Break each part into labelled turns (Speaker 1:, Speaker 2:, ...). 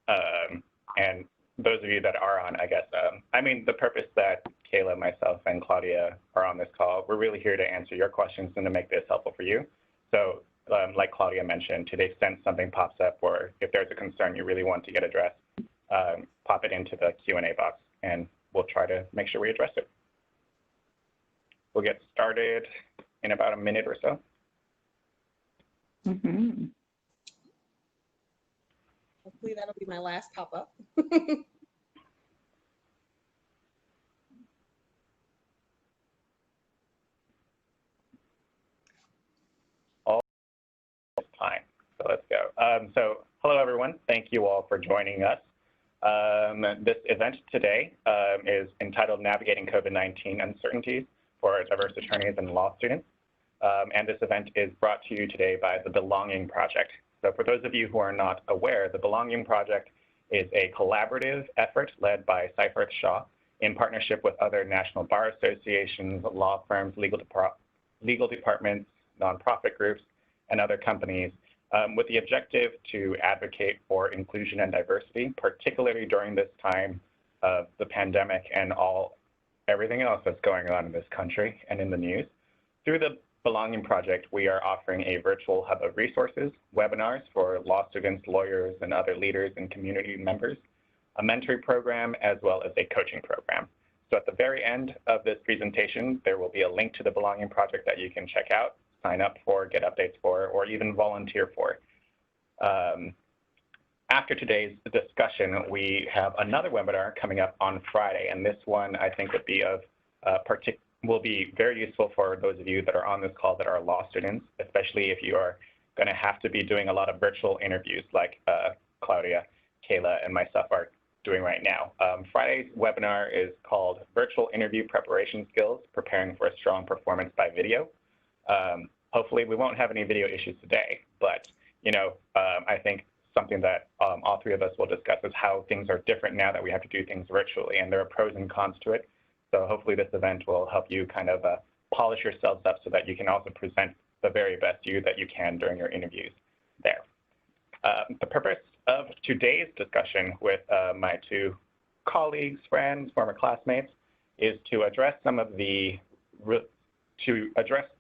Speaker 1: And those of you that are on, I guess, the purpose that Kayla, myself, and Claudia are on this call, we're really here to answer your questions and to make this helpful for you. So like Claudia mentioned, to the extent something pops up or if there's a concern you really want to get addressed, pop it into the Q&A box and we'll try to make sure we address it. We'll get started in about a minute or so.
Speaker 2: Mm-hmm.
Speaker 3: Hopefully that'll be my last pop-up.
Speaker 1: All time. So let's go. So hello, everyone. Thank you all for joining us. This event today is entitled Navigating COVID-19 Uncertainties for Diverse Attorneys and Law Students. And this event is brought to you today by the Belonging Project. So for those of you who are not aware, the Belonging Project is a collaborative effort led by Seyfarth Shaw in partnership with other national bar associations, law firms, legal departments, nonprofit groups, and other companies with the objective to advocate for inclusion and diversity, particularly during this time of the pandemic and everything else that's going on in this country and in the news. Through the Belonging Project, we are offering a virtual hub of resources, webinars for law students, lawyers, and other leaders and community members, a mentoring program, as well as a coaching program. So at the very end of this presentation, there will be a link to the Belonging Project that you can check out, sign up for, get updates for, or even volunteer for. After today's discussion, we have another webinar coming up on Friday, and this one I think will be very useful for those of you that are on this call that are law students, especially if you are going to have to be doing a lot of virtual interviews like Claudia, Kayla, and myself are doing right now. Friday's webinar is called Virtual Interview Preparation Skills, Preparing for a Strong Performance by Video. Hopefully we won't have any video issues today, but I think something that all three of us will discuss is how things are different now that we have to do things virtually, and there are pros and cons to it. So hopefully this event will help you kind of polish yourselves up so that you can also present the very best you that you can during your interviews there. The purpose of today's discussion with my two colleagues, friends, former classmates, is to address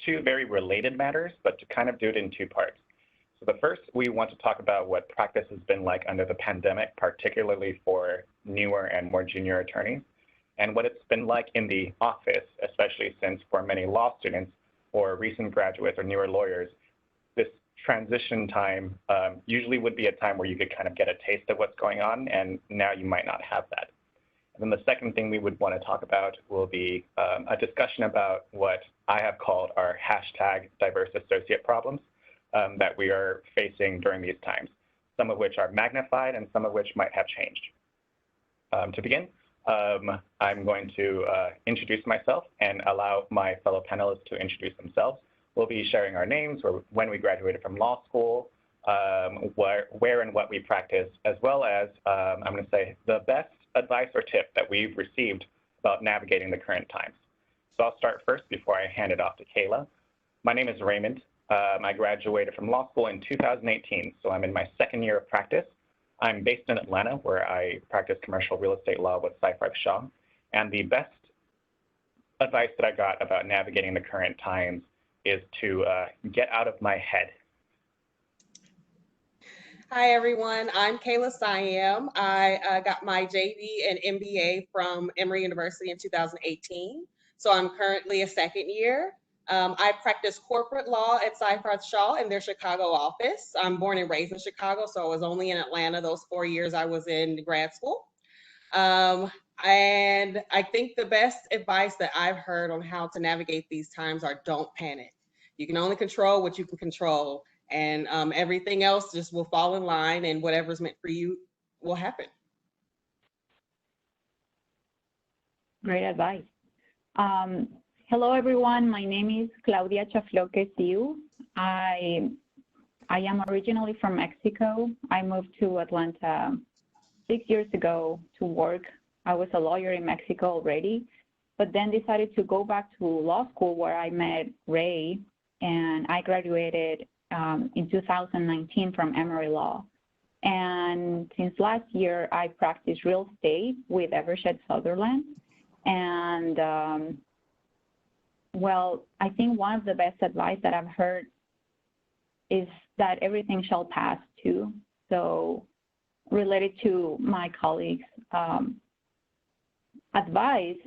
Speaker 1: two very related matters, but to kind of do it in two parts. So the first, we want to talk about what practice has been like under the pandemic, particularly for newer and more junior attorneys, and what it's been like in the office, especially since for many law students or recent graduates or newer lawyers, this transition time usually would be a time where you could kind of get a taste of what's going on, and now you might not have that. And then the second thing we would want to talk about will be a discussion about what I have called our hashtag diverse associate problems that we are facing during these times, some of which are magnified and some of which might have changed. To begin, I'm going to introduce myself and allow my fellow panelists to introduce themselves. We'll be sharing our names, or when we graduated from law school, where and what we practice, as well as, I'm going to say, the best advice or tip that we've received about navigating the current times. So I'll start first before I hand it off to Kayla. My name is Raymond. I graduated from law school in 2018, so I'm in my second year of practice. I'm based in Atlanta, where I practice commercial real estate law with Seyfarth Shaw. And the best advice that I got about navigating the current times is to get out of my head.
Speaker 3: Hi, everyone. I'm Kayla Siam. I got my JD and MBA from Emory University in 2018. So I'm currently a second year. I practice corporate law at Seyfarth Shaw in their Chicago office. I'm born and raised in Chicago, so I was only in Atlanta those 4 years I was in grad school. And I think the best advice that I've heard on how to navigate these times are don't panic. You can only control what you can control, and everything else just will fall in line, and whatever's meant for you will happen.
Speaker 2: Great advice. Hello, everyone. My name is Claudia Chafloque Siu. I am originally from Mexico. I moved to Atlanta 6 years ago to work. I was a lawyer in Mexico already, but then decided to go back to law school where I met Ray, and I graduated in 2019 from Emory Law. And since last year, I practice real estate with Evershed Sutherland. And well, I think one of the best advice that I've heard is that everything shall pass too. So related to my colleagues' advice,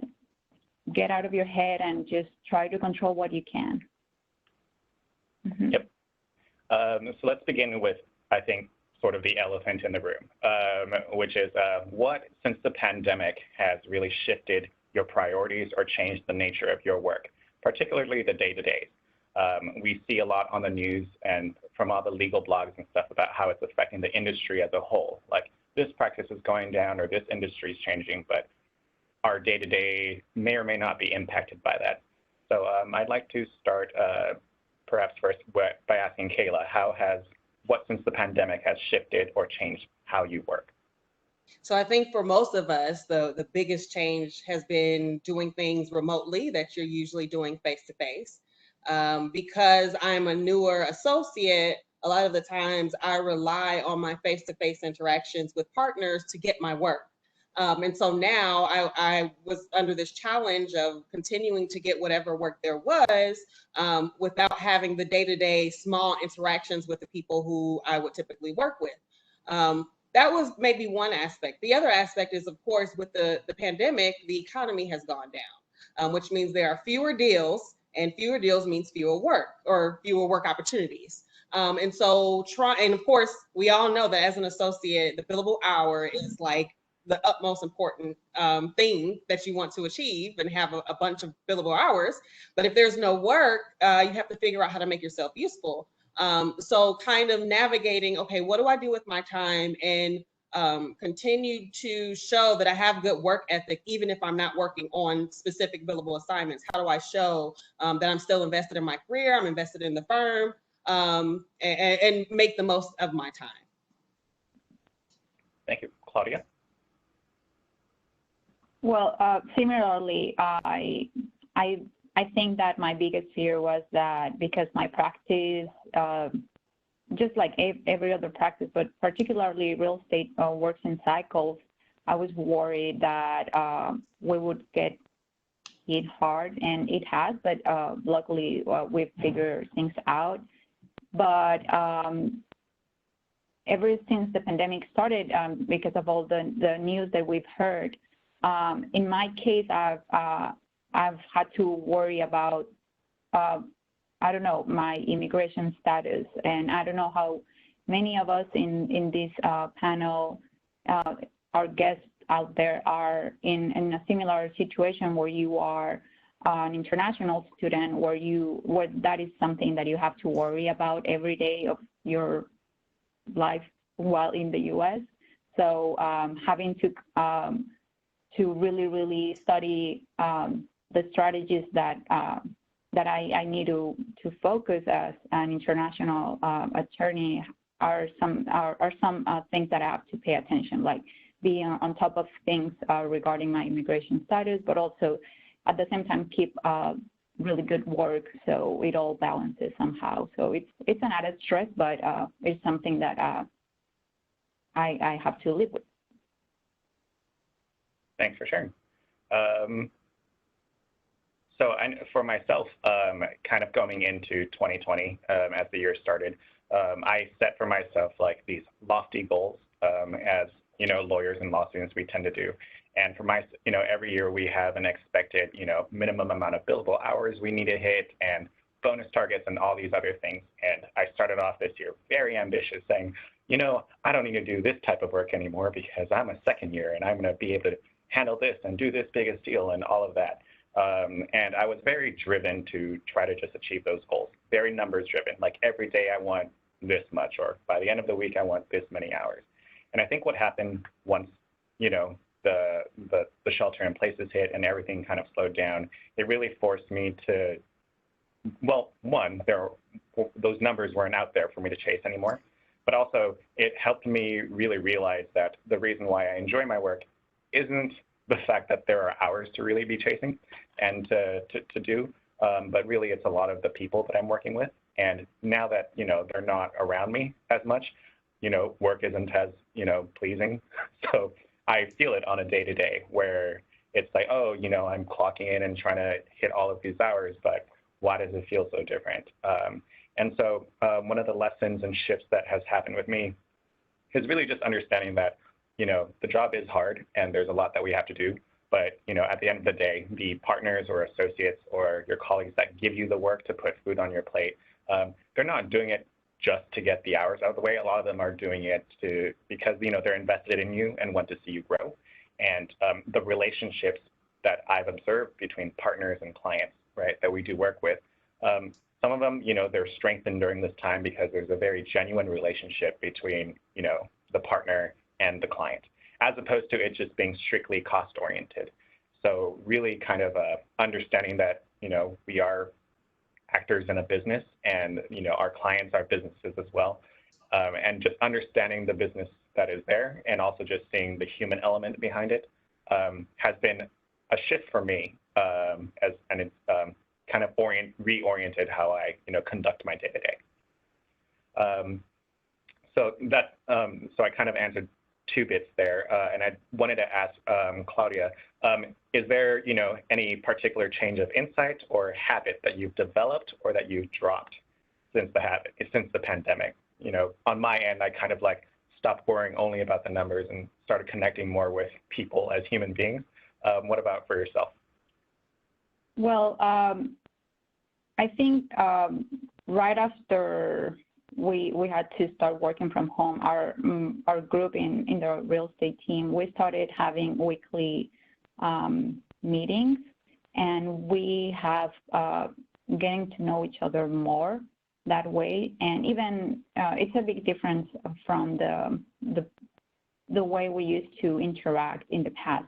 Speaker 2: get out of your head and just try to control what you can. Mm-hmm.
Speaker 1: Yep. So let's begin with, I think, sort of the elephant in the room, which is what, since the pandemic, has really shifted your priorities or changed the nature of your work, particularly the day-to-day. We see a lot on the news and from all the legal blogs and stuff about how it's affecting the industry as a whole. Like, this practice is going down or this industry is changing, but our day-to-day may or may not be impacted by that. So I'd like to start perhaps first by asking Kayla, what since the pandemic has shifted or changed how you work?
Speaker 3: So I think for most of us, the biggest change has been doing things remotely that you're usually doing face-to-face. Because I'm a newer associate, a lot of the times I rely on my face-to-face interactions with partners to get my work. And so now I was under this challenge of continuing to get whatever work there was without having the day-to-day small interactions with the people who I would typically work with. That was maybe one aspect. The other aspect is, of course, with the pandemic, the economy has gone down, which means there are fewer deals, and fewer deals means fewer work or fewer work opportunities. And so and of course, we all know that as an associate, the billable hour is like the utmost important thing that you want to achieve and have a bunch of billable hours. But if there's no work, you have to figure out how to make yourself useful. So kind of navigating, okay, what do I do with my time, and continue to show that I have good work ethic, even if I'm not working on specific billable assignments. How do I show that I'm still invested in my career, I'm invested in the firm, and make the most of my time?
Speaker 1: Thank you. Claudia?
Speaker 2: Well, similarly, I think that my biggest fear was that because my practice, just like every other practice, but particularly real estate works in cycles, I was worried that we would get hit hard, and it has, but luckily we've figured things out. But ever since the pandemic started, because of all the news that we've heard, in my case, I've had to worry about, I don't know, my immigration status. And I don't know how many of us in this panel, our guests out there, are in a similar situation where you are an international student, where that is something that you have to worry about every day of your life while in the U.S. So having to really study the strategies that I need to focus as an international attorney are some things that I have to pay attention, like being on top of things regarding my immigration status, but also at the same time keep really good work so it all balances somehow. So it's an added stress, but it's something that I have to live with.
Speaker 1: Thanks for sharing. So for myself, kind of going into 2020, as the year started, I set for myself like these lofty goals, as lawyers and law students we tend to do. And for my, every year we have an expected, minimum amount of billable hours we need to hit, and bonus targets and all these other things. And I started off this year very ambitious, saying, I don't need to do this type of work anymore because I'm a second year and I'm going to be able to handle this and do this biggest deal and all of that. And I was very driven to try to just achieve those goals, very numbers driven. Like every day I want this much, or by the end of the week I want this many hours. And I think what happened once, the shelter in places hit and everything kind of slowed down, it really forced me to, well, one, those numbers weren't out there for me to chase anymore, but also it helped me really realize that the reason why I enjoy my work isn't the fact that there are hours to really be chasing and to do, but really it's a lot of the people that I'm working with. And now that, they're not around me as much, work isn't as, pleasing. So I feel it on a day-to-day where it's like, oh, I'm clocking in and trying to hit all of these hours, but why does it feel so different? And so one of the lessons and shifts that has happened with me is really just understanding that, the job is hard and there's a lot that we have to do. But, at the end of the day, the partners or associates or your colleagues that give you the work to put food on your plate, they're not doing it just to get the hours out of the way. A lot of them are doing it because, they're invested in you and want to see you grow. And the relationships that I've observed between partners and clients, right, that we do work with, some of them, they're strengthened during this time because there's a very genuine relationship between, the partner and the client, as opposed to it just being strictly cost-oriented. So really kind of understanding that, we are actors in a business and, our clients are businesses as well. And just understanding the business that is there and also just seeing the human element behind it has been a shift for me and it's kind of reoriented how I, conduct my day-to-day. So I kind of answered two bits there, and I wanted to ask Claudia, is there, any particular change of insight or habit that you've developed or that you've dropped since the pandemic? On my end, I kind of stopped worrying only about the numbers and started connecting more with people as human beings. What about for yourself?
Speaker 2: Well, I think right after we had to start working from home, our group in the real estate team, we started having weekly meetings, and we have getting to know each other more that way. And even it's a big difference from the way we used to interact in the past,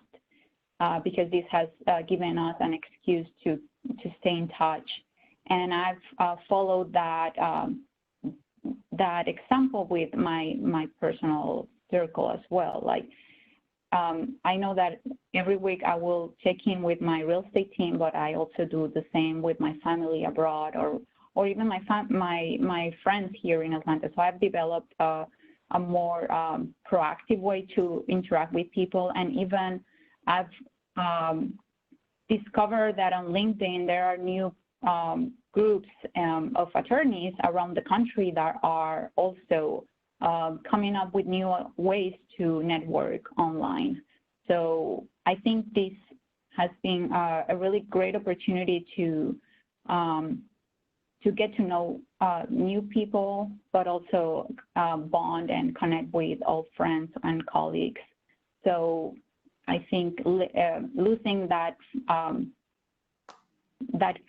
Speaker 2: because this has given us an excuse to stay in touch. And I've followed that example with my personal circle as well. I know that every week I will check in with my real estate team, but I also do the same with my family abroad or even my friends here in Atlanta. So I've developed a more proactive way to interact with people, and even I've discovered that on LinkedIn there are new groups of attorneys around the country that are also coming up with new ways to network online. So I think this has been a really great opportunity to get to know new people, but also bond and connect with old friends and colleagues. So I think losing that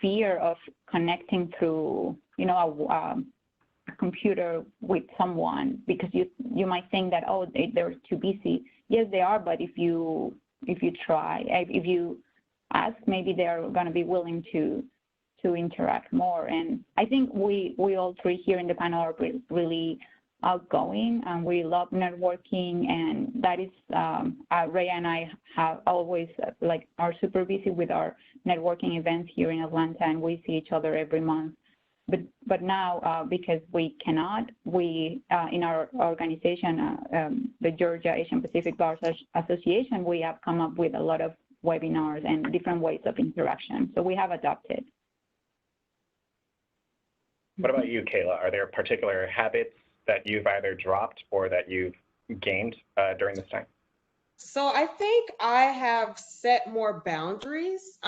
Speaker 2: fear of connecting through, a computer with someone, because you might think that, oh, they're too busy. Yes, they are, but if you try, if you ask, maybe they're going to be willing to interact more. And I think we all three here in the panel are really outgoing, and we love networking, and that is Ray and I have always are super busy with our networking events here in Atlanta, and we see each other every month. But now because we cannot, we in our organization, the Georgia Asian Pacific Bar Association, we have come up with a lot of webinars and different ways of interaction. So we have adopted.
Speaker 1: What about you, Kayla? Are there particular habits that you've either dropped or that you've gained during this time?
Speaker 3: So I think I have set more boundaries.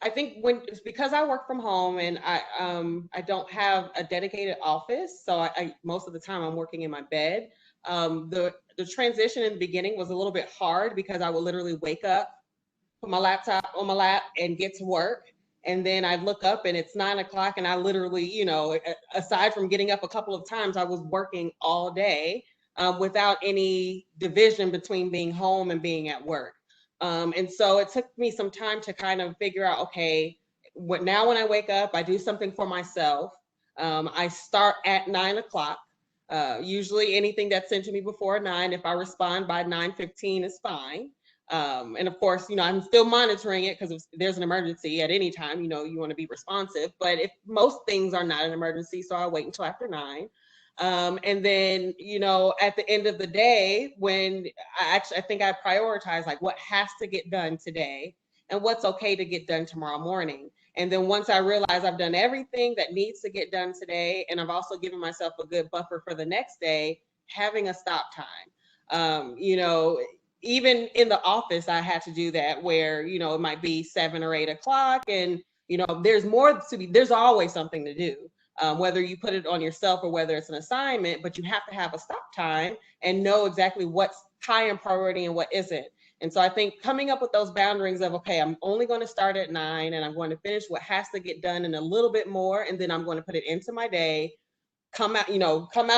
Speaker 3: I think because I work from home and I don't have a dedicated office, so I most of the time I'm working in my bed. The transition in the beginning was a little bit hard because I would literally wake up, put my laptop on my lap, and get to work. And then I'd look up and it's 9 o'clock, and I literally, aside from getting up a couple of times, I was working all day without any division between being home and being at work. And so it took me some time to kind of figure out, okay, now when I wake up, I do something for myself. I start at 9 o'clock. Usually anything that's sent to me before 9, if I respond by 9:15 is fine. And of course, I'm still monitoring it, because if there's an emergency at any time, you want to be responsive. But if most things are not an emergency, so I wait until after 9. And then, at the end of the day, when I think I prioritize like what has to get done today and what's okay to get done tomorrow morning. And then once I realize I've done everything that needs to get done today, and I've also given myself a good buffer for the next day, having a stop time. Even in the office, I had to do that where, it might be 7 or 8 o'clock and, there's always something to do. Whether you put it on yourself or whether it's an assignment, but you have to have a stop time and know exactly what's high in priority and what isn't. And so I think coming up with those boundaries of, okay, I'm only going to start at 9 and I'm going to finish what has to get done and a little bit more, and then I'm going to put it into my day, come out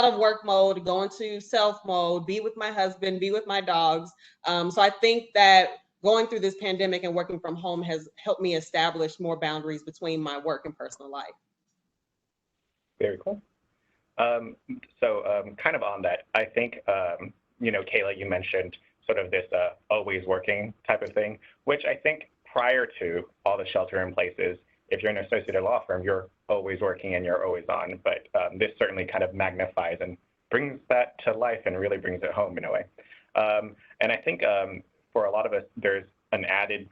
Speaker 3: of work mode, go into self mode, be with my husband, be with my dogs. So I think that going through this pandemic and working from home has helped me establish more boundaries between my work and personal life.
Speaker 1: Very cool. Kind of on that, I think, Kayla, you mentioned sort of this always working type of thing, which I think prior to all the shelter in places, if you're an associated law firm, you're always working and you're always on. But this certainly kind of magnifies and brings that to life and really brings it home in a way. And I think for a lot of us, there's an added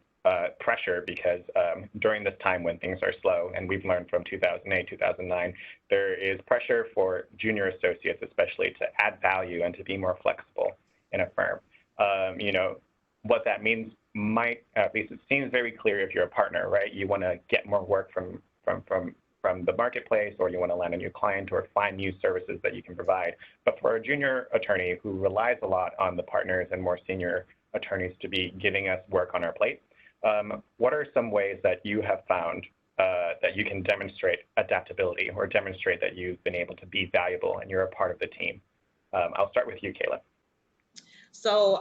Speaker 1: pressure because during this time when things are slow, and we've learned from 2008, 2009, there is pressure for junior associates, especially, to add value and to be more flexible in a firm. What that means might, at least it seems very clear if you're a partner, right? You want to get more work from the marketplace, or you want to land a new client or find new services that you can provide. But for a junior attorney who relies a lot on the partners and more senior attorneys to be giving us work on our plate, what are some ways that you have found that you can demonstrate adaptability or demonstrate that you've been able to be valuable and you're a part of the team? I'll start with you, Kayla.
Speaker 3: So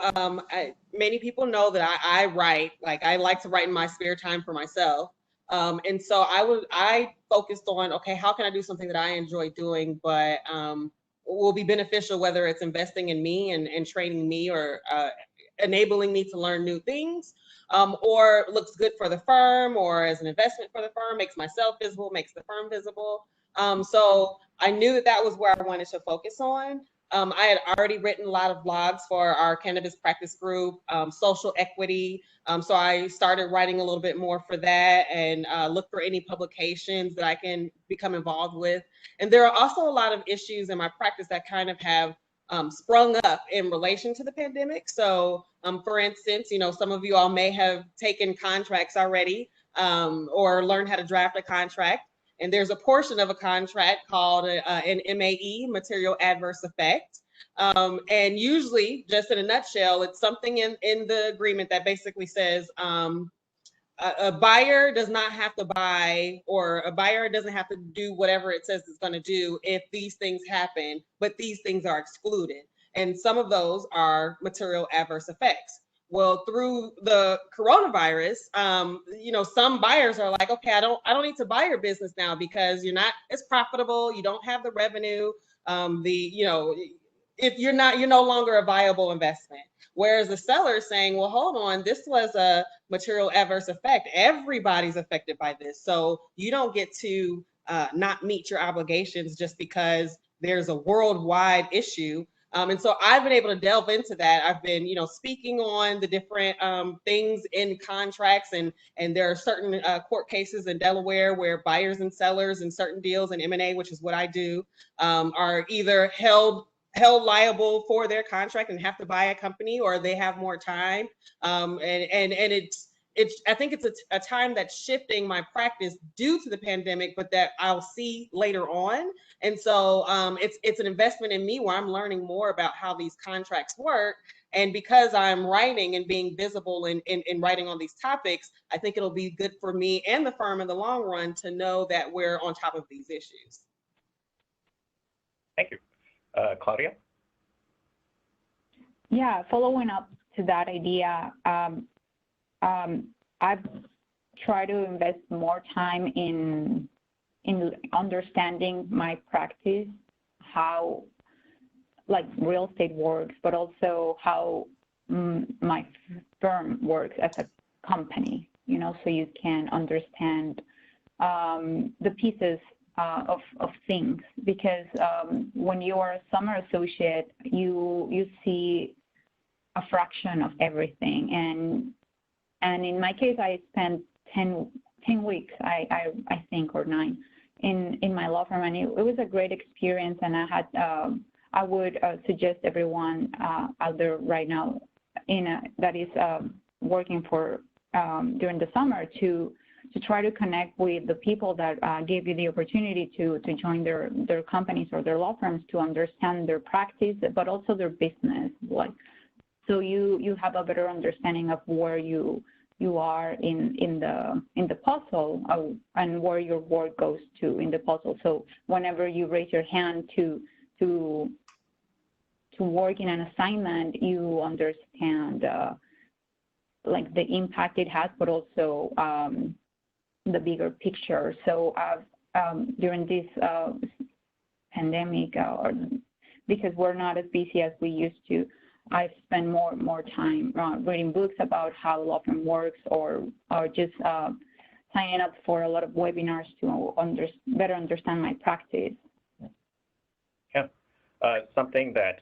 Speaker 3: many people know that I write, like I like to write in my spare time for myself. And so I focused on, okay, how can I do something that I enjoy doing, but will be beneficial, whether it's investing in me and training me or enabling me to learn new things, or looks good for the firm or as an investment for the firm, makes myself visible, makes the firm visible. So I knew that was where I wanted to focus on. I had already written a lot of blogs for our cannabis practice group, social equity. So I started writing a little bit more for that and look for any publications that I can become involved with. And there are also a lot of issues in my practice that kind of have sprung up in relation to the pandemic. So for instance, some of you all may have taken contracts already or learned how to draft a contract. And there's a portion of a contract called an MAE, material adverse effect. And usually, just in a nutshell, it's something in the agreement that basically says a buyer does not have to buy, or a buyer doesn't have to do whatever it says it's going to do if these things happen, but these things are excluded. And some of those are material adverse effects. Well, through the coronavirus, some buyers are like, okay, I don't need to buy your business now because you're not as profitable. You don't have the revenue. If you're no longer a viable investment. Whereas the seller is saying, well, hold on, this was a material adverse effect. Everybody's affected by this. So you don't get to not meet your obligations just because there's a worldwide issue. And so I've been able to delve into that. I've been, speaking on the different things in contracts, and there are certain court cases in Delaware where buyers and sellers in certain deals in M&A, which is what I do, are either held liable for their contract and have to buy a company, or they have more time. And I think it's a time that's shifting my practice due to the pandemic, but that I'll see later on. And so it's an investment in me where I'm learning more about how these contracts work. And because I'm writing and being visible in writing on these topics, I think it'll be good for me and the firm in the long run to know that we're on top of these issues.
Speaker 1: Thank you. Claudia?
Speaker 2: Yeah, following up to that idea, I've tried to invest more time in understanding my practice, how like real estate works, but also how my firm works as a company, so you can understand the pieces of things, because when you are a summer associate, you see a fraction of everything. And in my case, I spent 10 weeks, I think, or 9, in my law firm, and it was a great experience. And I would suggest everyone out there right now that is working for during the summer to try to connect with the people that gave you the opportunity to join their companies or their law firms, to understand their practice, but also their business. So you have a better understanding of where you are in the puzzle, and where your work goes to in the puzzle. So whenever you raise your hand to work in an assignment, you understand like the impact it has, but also the bigger picture. So during this pandemic, because we're not as busy as we used to, I've spent more time reading books about how law firm works, or just signing up for a lot of webinars to better understand my practice.
Speaker 1: Yeah, something that,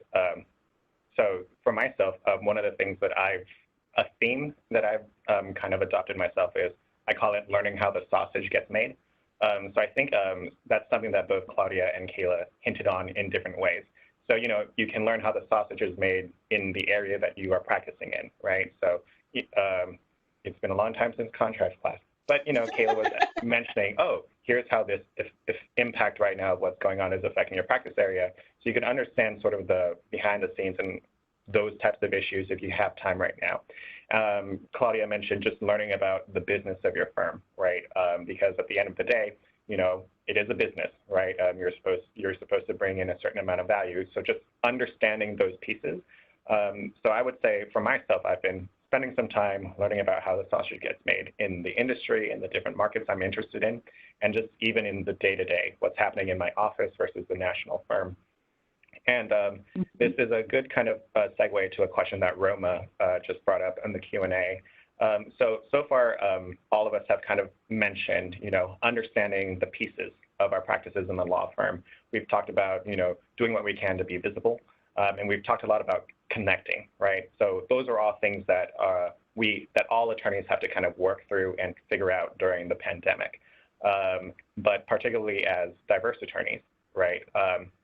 Speaker 1: so for myself, one of the things that a theme that I've kind of adopted myself is, I call it learning how the sausage gets made. So I think that's something that both Claudia and Kayla hinted on in different ways. So, you can learn how the sausage is made in the area that you are practicing in, right? So it's been a long time since contract class, but, Kayla was mentioning, oh, here's how this if impact right now of what's going on is affecting your practice area. So you can understand sort of the behind the scenes and those types of issues if you have time right now. Claudia mentioned just learning about the business of your firm, right? Because at the end of the day, it is a business, right? You're supposed to bring in a certain amount of value. So just understanding those pieces. So I would say for myself, I've been spending some time learning about how the sausage gets made in the industry and the different markets I'm interested in, and just even in the day-to-day, what's happening in my office versus the national firm. And this is a good kind of segue to a question that Roma just brought up in the Q&A. So far, all of us have kind of mentioned, understanding the pieces of our practices in the law firm. We've talked about, doing what we can to be visible, and we've talked a lot about connecting, right? So those are all things that that all attorneys have to kind of work through and figure out during the pandemic. But particularly as diverse attorneys, right?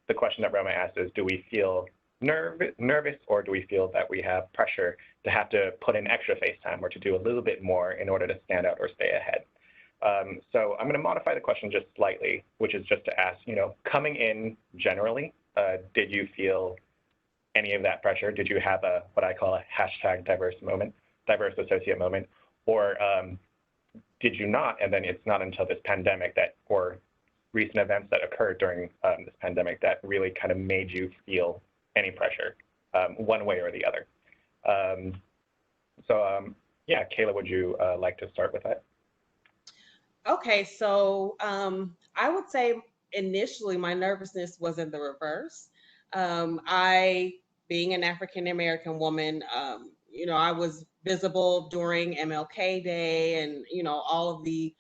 Speaker 1: The question that Roma asked is, do we feel nervous, or do we feel that we have pressure to have to put in extra face time or to do a little bit more in order to stand out or stay ahead? So I'm going to modify the question just slightly, which is just to ask, coming in generally, did you feel any of that pressure? Did you have what I call a hashtag diverse associate moment, or did you not? And then it's not until this pandemic or recent events that occurred during this pandemic that really kind of made you feel any pressure, one way or the other. Yeah, Kayla, would you like to start with that?
Speaker 3: Okay, so I would say initially my nervousness was in the reverse. Being an African-American woman, I was visible during MLK Day and, all of the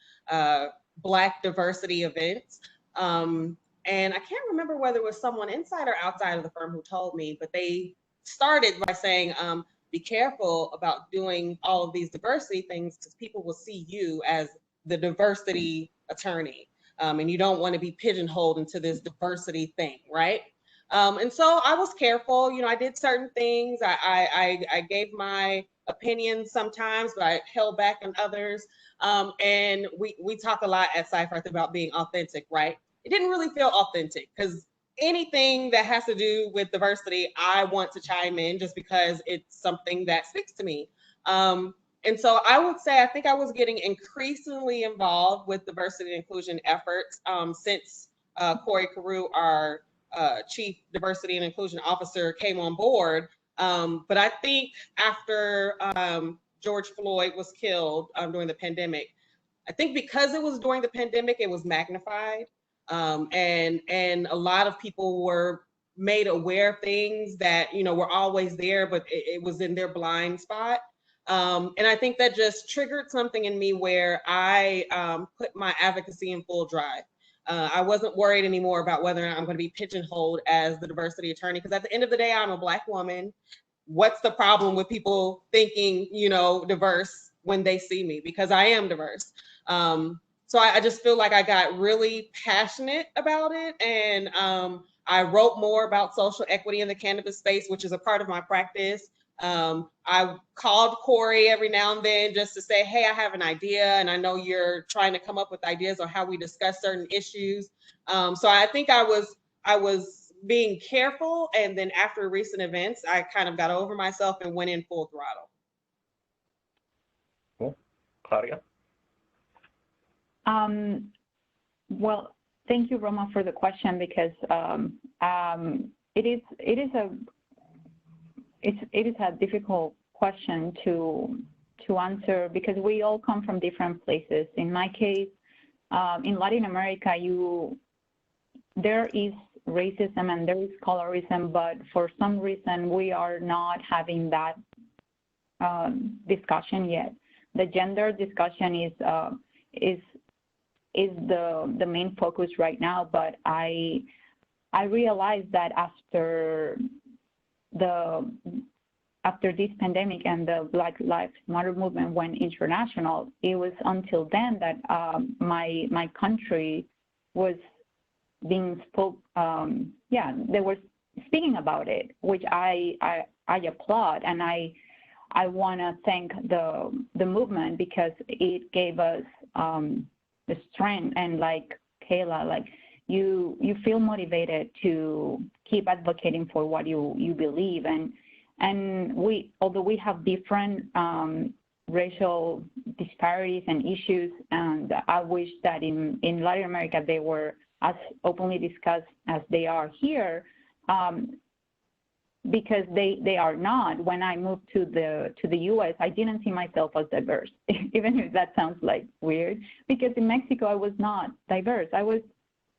Speaker 3: Black diversity events. And I can't remember whether it was someone inside or outside of the firm who told me, but they started by saying, be careful about doing all of these diversity things because people will see you as the diversity attorney. And you don't want to be pigeonholed into this diversity thing, right? And so I was careful. I did certain things. I gave my opinions sometimes, but I held back on others. And we talk a lot at Seifert about being authentic, right? It didn't really feel authentic because anything that has to do with diversity, I want to chime in just because it's something that speaks to me. And so I would say, I think I was getting increasingly involved with diversity and inclusion efforts since Corey Carew, our Chief Diversity and Inclusion Officer, came on board. But I think after George Floyd was killed during the pandemic, I think because it was during the pandemic, it was magnified. And a lot of people were made aware of things that, were always there, but it was in their blind spot. And I think that just triggered something in me where I put my advocacy in full drive. I wasn't worried anymore about whether or not I'm going to be pigeonholed as the diversity attorney, because at the end of the day, I'm a Black woman. What's the problem with people thinking, diverse when they see me? Because I am diverse. So I just feel like I got really passionate about it. And I wrote more about social equity in the cannabis space, which is a part of my practice. I called Corey every now and then just to say, hey, I have an idea, and I know you're trying to come up with ideas on how we discuss certain issues. So I think I was being careful, and then after recent events, I kind of got over myself and went in full throttle.
Speaker 1: Cool. Claudia?
Speaker 2: Well, thank you, Roma, for the question, because it is a difficult question to answer, because we all come from different places. In my case, in Latin America, there is racism and there is colorism, but for some reason we are not having that discussion yet. The gender discussion is the main focus right now, but I realized that after this pandemic and the Black Lives Matter movement went international, it was until then that my country was being they were speaking about it, which I applaud, and I want to thank the movement, because it gave us the strength, and like Kayla, like you feel motivated to keep advocating for what you believe, and although we have different racial disparities and issues, and I wish that in Latin America they were as openly discussed as they are here, because they are not. When I moved to the U.S., I didn't see myself as diverse, even if that sounds like weird, because in Mexico I was not diverse. I was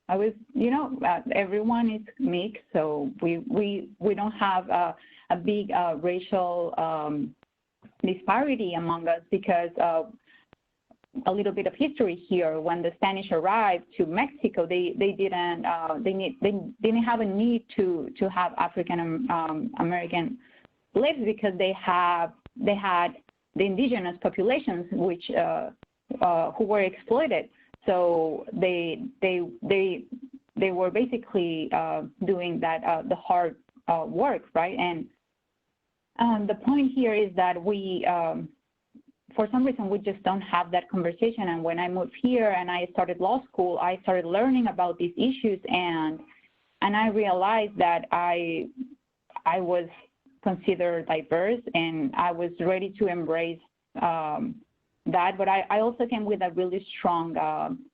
Speaker 2: everyone is mixed, so we don't have a big racial disparity among us, because a little bit of history here. When the Spanish arrived to Mexico, they didn't have a need to have African American slaves, because they had the indigenous populations which who were exploited. So they were basically doing that the hard work, right? And the point here is that we for some reason, we just don't have that conversation. And when I moved here and I started law school, I started learning about these issues, and I realized that I was considered diverse, and I was ready to embrace that. But I also came with a really strong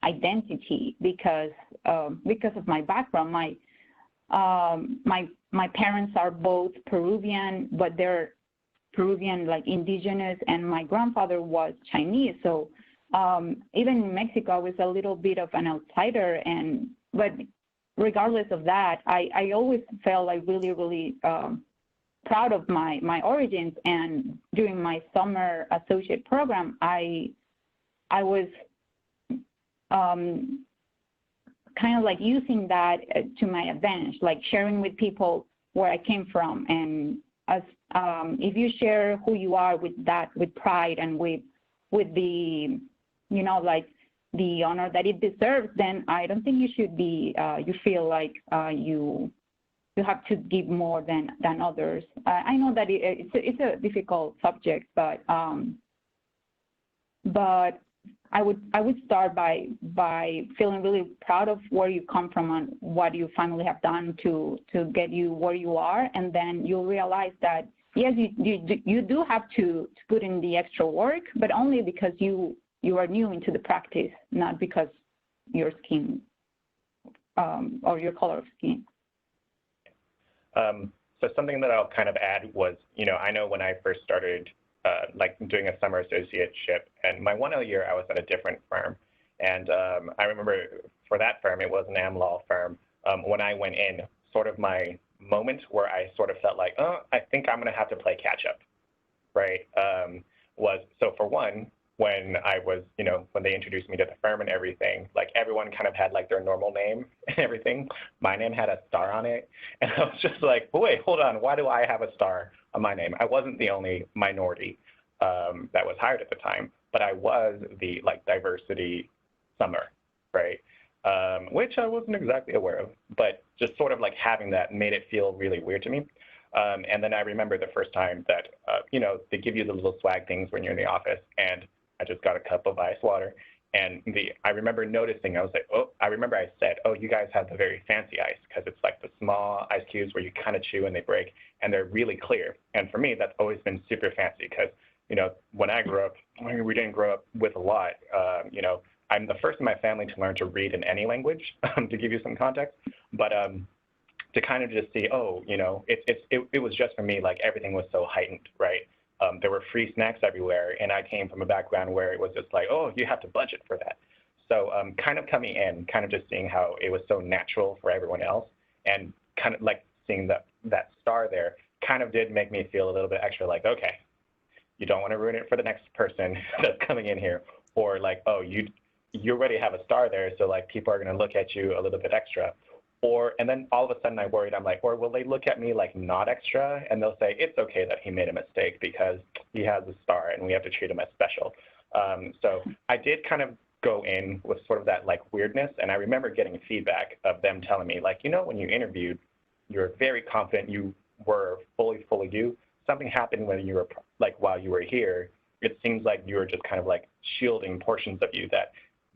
Speaker 2: identity because of my background. My parents are both Peruvian, but they're Peruvian, like indigenous, and my grandfather was Chinese. So even in Mexico, I was a little bit of an outsider. But regardless of that, I always felt like really, really proud of my origins. And during my summer associate program, I was kind of like using that to my advantage, like sharing with people where I came from. And as if you share who you are with pride and with the, like the honor that it deserves, then I don't think you should be, you feel like you have to give more than others. I know that it's a difficult subject, but I would start by feeling really proud of where you come from and what you finally have done to get you where you are, and then you'll realize that yes, you do have to put in the extra work, but only because you are new into the practice, not because your skin or your color of skin.
Speaker 1: So something that I'll kind of add was, I know when I first started like doing a summer associateship, and my 1 year I was at a different firm, and I remember for that firm, it was an AmLaw firm. When I went in, sort of my moment where I sort of felt like, oh, I think I'm going to have to play catch up, right? Was so for one, when I was, when they introduced me to the firm and everything, like everyone kind of had like their normal name and everything. My name had a star on it. And I was just like, wait, hold on. Why do I have a star on my name? I wasn't the only minority that was hired at the time, but I was the like diversity summer, right? Which I wasn't exactly aware of, but just sort of like having that made it feel really weird to me. And then I remember the first time that, they give you the little swag things when you're in the office, and I just got a cup of ice water. And I remember noticing, I was like, I remember I said, you guys have the very fancy ice, because it's like the small ice cubes where you kind of chew and they break, and they're really clear. And for me, that's always been super fancy, because, when I grew up, we didn't grow up with a lot. I'm the first in my family to learn to read in any language, to give you some context. But to kind of just see, it was just for me, like everything was so heightened, right? There were free snacks everywhere, and I came from a background where it was just like, you have to budget for that. So kind of coming in, kind of just seeing how it was so natural for everyone else, and kind of like seeing that star there kind of did make me feel a little bit extra like, okay, you don't want to ruin it for the next person that's coming in here, or like, you already have a star there, so like people are going to look at you a little bit extra. And then all of a sudden I worried, I'm like, or will they look at me like not extra, and they'll say it's okay that he made a mistake because he has a star and we have to treat him as special. So I did kind of go in with sort of that like weirdness, and I remember getting feedback of them telling me like, when you interviewed, you're very confident, you were fully you. Something happened when you were like while you were here. It seems like you were just kind of like shielding portions of you that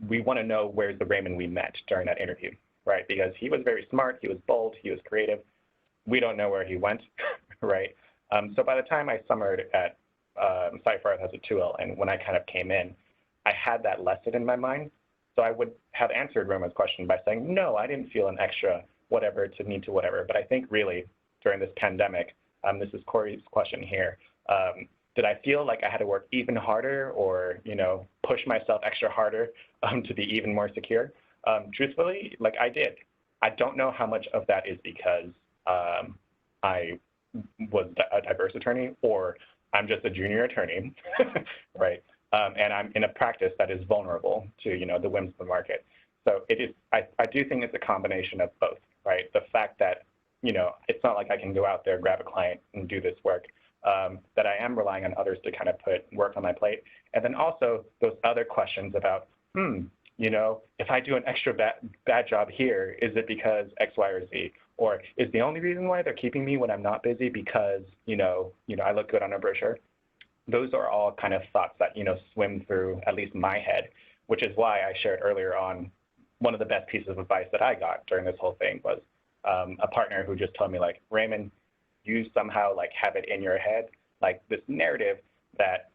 Speaker 1: we want to know where's the Raymond we met during that interview. Right, because he was very smart, he was bold, he was creative. We don't know where he went, right? So by the time I summered at Cypher as a 2L, and when I kind of came in, I had that lesson in my mind. So I would have answered Roma's question by saying, no, I didn't feel an extra whatever to need to whatever. But I think really during this pandemic, this is Corey's question here, did I feel like I had to work even harder, or push myself extra harder to be even more secure? Truthfully, like I did. I don't know how much of that is because I was a diverse attorney, or I'm just a junior attorney, right? And I'm in a practice that is vulnerable to the whims of the market. So it is. I do think it's a combination of both, right? The fact that it's not like I can go out there, grab a client, and do this work. That I am relying on others to kind of put work on my plate, and then also those other questions about if I do an extra bad job here, is it because X, Y, or Z? Or is the only reason why they're keeping me when I'm not busy because, I look good on a brochure? Those are all kind of thoughts that, swim through at least my head, which is why I shared earlier on one of the best pieces of advice that I got during this whole thing was a partner who just told me, like, Raymond, you somehow like have it in your head, like this narrative that,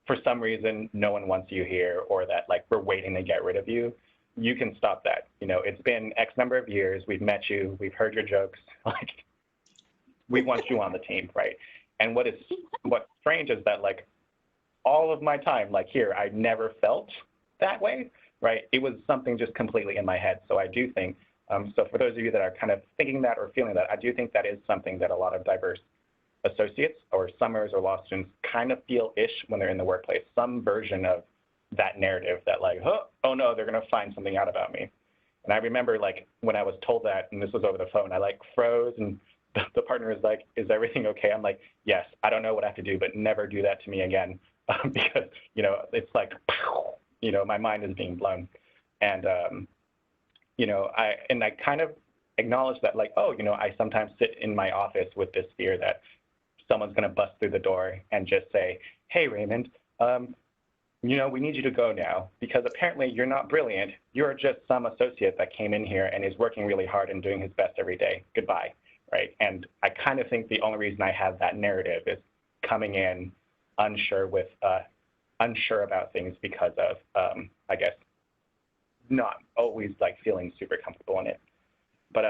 Speaker 1: for some reason, no one wants you here, or that like we're waiting to get rid of you. You can stop that. It's been X number of years. We've met you. We've heard your jokes. Like, we want you on the team, right? And what's strange is that like all of my time, like here, I never felt that way, right? It was something just completely in my head. So I do think, so for those of you that are kind of thinking that or feeling that, I do think that is something that a lot of diverse associates or summers or law students kind of feel-ish when they're in the workplace, some version of that narrative that like, oh no, they're going to find something out about me. And I remember like when I was told that, and this was over the phone, I like froze, and the partner is like, is everything okay? I'm like, yes, I don't know what I have to do, but never do that to me again. Because, it's like, my mind is being blown. And, I kind of acknowledge that like, I sometimes sit in my office with this fear that someone's going to bust through the door and just say, hey, Raymond, we need you to go now because apparently you're not brilliant. You're just some associate that came in here and is working really hard and doing his best every day. Goodbye, right? And I kind of think the only reason I have that narrative is coming in unsure about things because of, I guess, not always like feeling super comfortable in it. But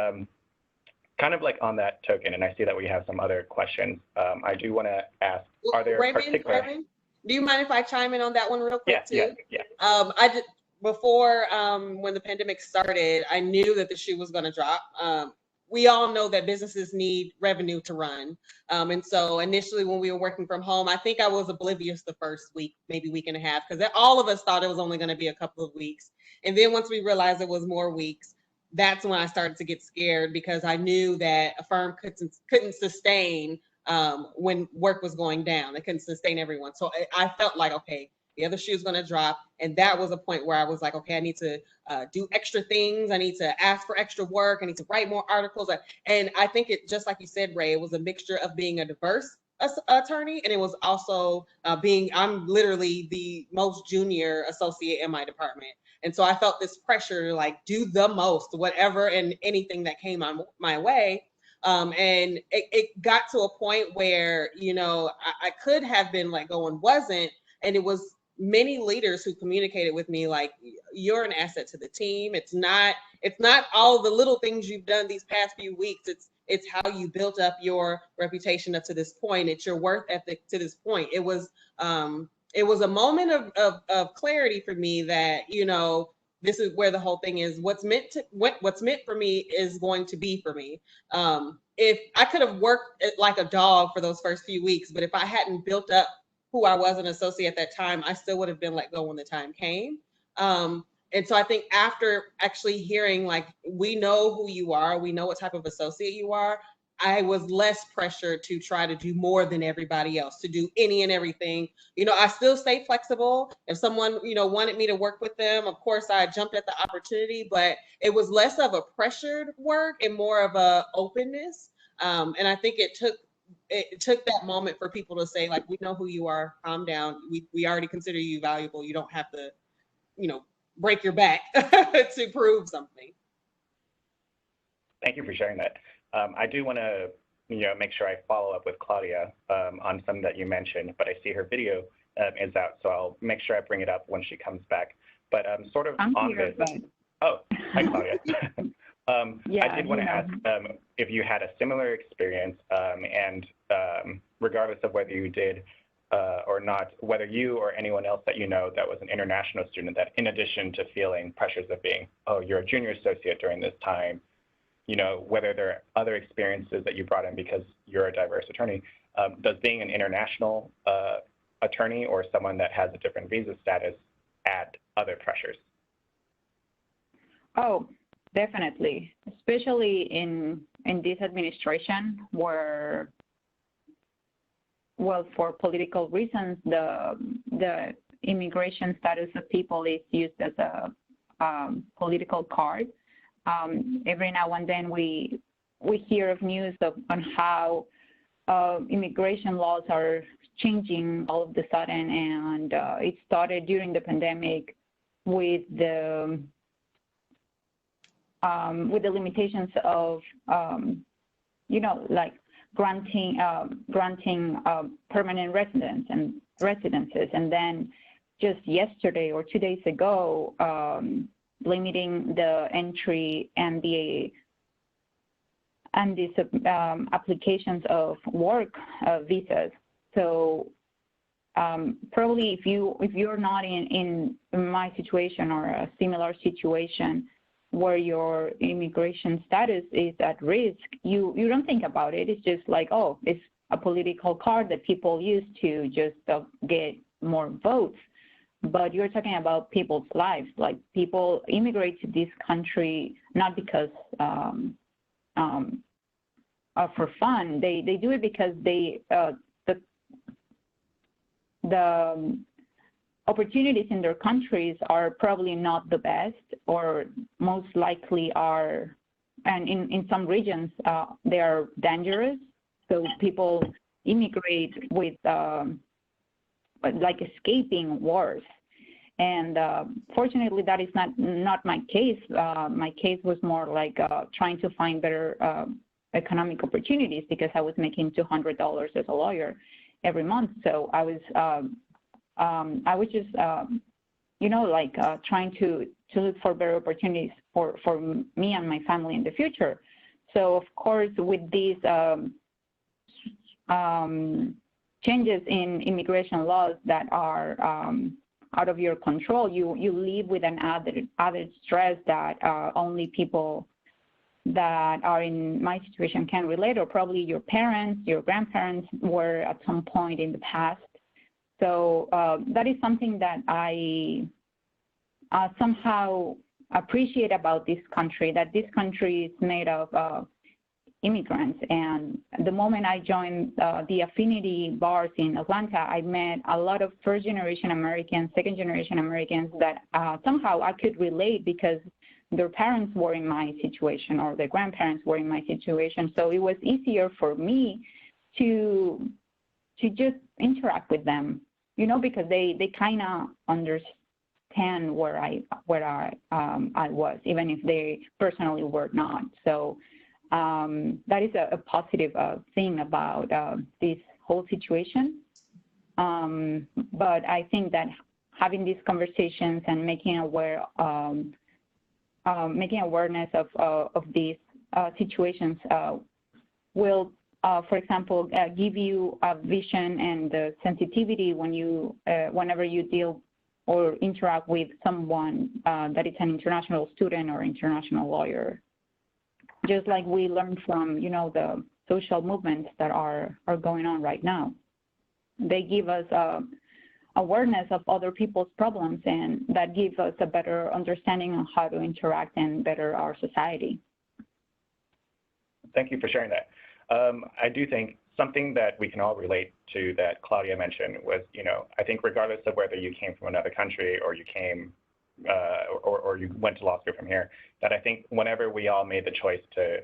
Speaker 1: kind of like on that token, and I see that we have some other questions, I do want to ask, are there particular...
Speaker 3: Raymond, do you mind if I chime in on that one real quick too?
Speaker 1: Yeah.
Speaker 3: I just, before when the pandemic started, I knew that the shoe was going to drop. we all know that businesses need revenue to run. And so initially when we were working from home, I think I was oblivious the first week, maybe week and a half, because all of us thought it was only going to be a couple of weeks. And then once we realized it was more weeks, that's when I started to get scared, because I knew that a firm couldn't sustain when work was going down. It couldn't sustain everyone. So I felt like, okay, the other shoe is going to drop. And that was a point where I was like, okay, I need to do extra things. I need to ask for extra work. I need to write more articles. And I think it, just like you said, Ray, it was a mixture of being a diverse attorney, and it was also I'm literally the most junior associate in my department. And so I felt this pressure to like do the most, whatever and anything that came on my way. And it got to a point where, you know, I could have been let go and wasn't. And it was many leaders who communicated with me like, you're an asset to the team. It's not all the little things you've done these past few weeks. It's how you built up your reputation up to this point. It's your work ethic to this point. It was a moment of clarity for me that, you know, this is where the whole thing is. What's meant for me is going to be for me. If I could have worked like a dog for those first few weeks, but if I hadn't built up who I was an associate at that time, I still would have been let go when the time came. And so I think after actually hearing like, we know who you are, we know what type of associate you are, I was less pressured to try to do more than everybody else, to do any and everything. You know, I still stay flexible. If someone, you know, wanted me to work with them, of course I jumped at the opportunity, but it was less of a pressured work and more of a openness. And I think it took that moment for people to say, like, we know who you are, calm down. We already consider you valuable. You don't have to, you know, break your back to prove something.
Speaker 1: Thank you for sharing that. I do want to, you know, make sure I follow up with Claudia on some that you mentioned, but I see her video is out, so I'll make sure I bring it up when she comes back. But sort of
Speaker 2: I'm
Speaker 1: on
Speaker 2: here,
Speaker 1: this. Oh, hi, Claudia.
Speaker 2: Yeah,
Speaker 1: I did want to ask if you had a similar experience, and regardless of whether you did or not, whether you or anyone else that you know that was an international student, that in addition to feeling pressures of being, oh, you're a junior associate during this time, you know, whether there are other experiences that you brought in because you're a diverse attorney. Does being an international attorney or someone that has a different visa status add other pressures?
Speaker 2: Oh, definitely, especially in this administration where, well, for political reasons, the immigration status of people is used as a political card. Every now and then we hear of news on how immigration laws are changing all of a sudden, and it started during the pandemic with the limitations of you know, like granting permanent residences, and then just yesterday or 2 days ago, limiting the entry and the applications of work visas. So probably if you're not in my situation or a similar situation where your immigration status is at risk, you don't think about it. It's just like, oh, it's a political card that people use to just get more votes. But you're talking about people's lives. Like, people immigrate to this country not because for fun. They do it because the opportunities in their countries are probably not the best, or most likely are, and in some regions they are dangerous. So people immigrate with like escaping wars. And fortunately, that is not my case. My case was more like trying to find better economic opportunities, because I was making $200 as a lawyer every month. So I was just, you know, like trying to look for better opportunities for me and my family in the future. So of course, with these changes in immigration laws that are out of your control, you live with an added stress that only people that are in my situation can relate, or probably your parents, your grandparents were at some point in the past. So that is something that I somehow appreciate about this country, that this country is made of immigrants. And the moment I joined the affinity bars in Atlanta, I met a lot of first-generation Americans, second-generation Americans that somehow I could relate because their parents were in my situation or their grandparents were in my situation. So it was easier for me to just interact with them, you know, because they kind of understand where I was, even if they personally were not. So that is a positive thing about this whole situation. But I think that having these conversations and making awareness of these situations will, for example, give you a vision and the sensitivity when you, whenever you deal or interact with someone that is an international student or international lawyer. Just like we learned from, you know, the social movements that are going on right now. They give us awareness of other people's problems, and that gives us a better understanding of how to interact and better our society.
Speaker 1: Thank you for sharing that. I do think something that we can all relate to that Claudia mentioned was, you know, I think regardless of whether you came from another country or you came or you went to law school from here, that I think whenever we all made the choice to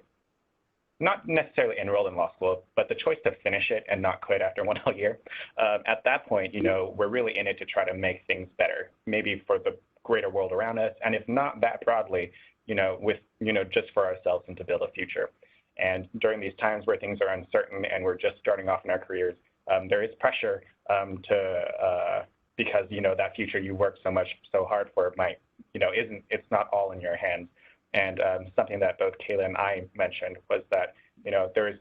Speaker 1: not necessarily enroll in law school, but the choice to finish it and not quit after 1 whole year, at that point, you know, we're really in it to try to make things better, maybe for the greater world around us, and if not that broadly, you know, with, you know, just for ourselves and to build a future. And during these times where things are uncertain and we're just starting off in our careers, there is pressure because, you know, that future you worked so hard for might, you know, it's not all in your hands. And something that both Kayla and I mentioned was that, you know, there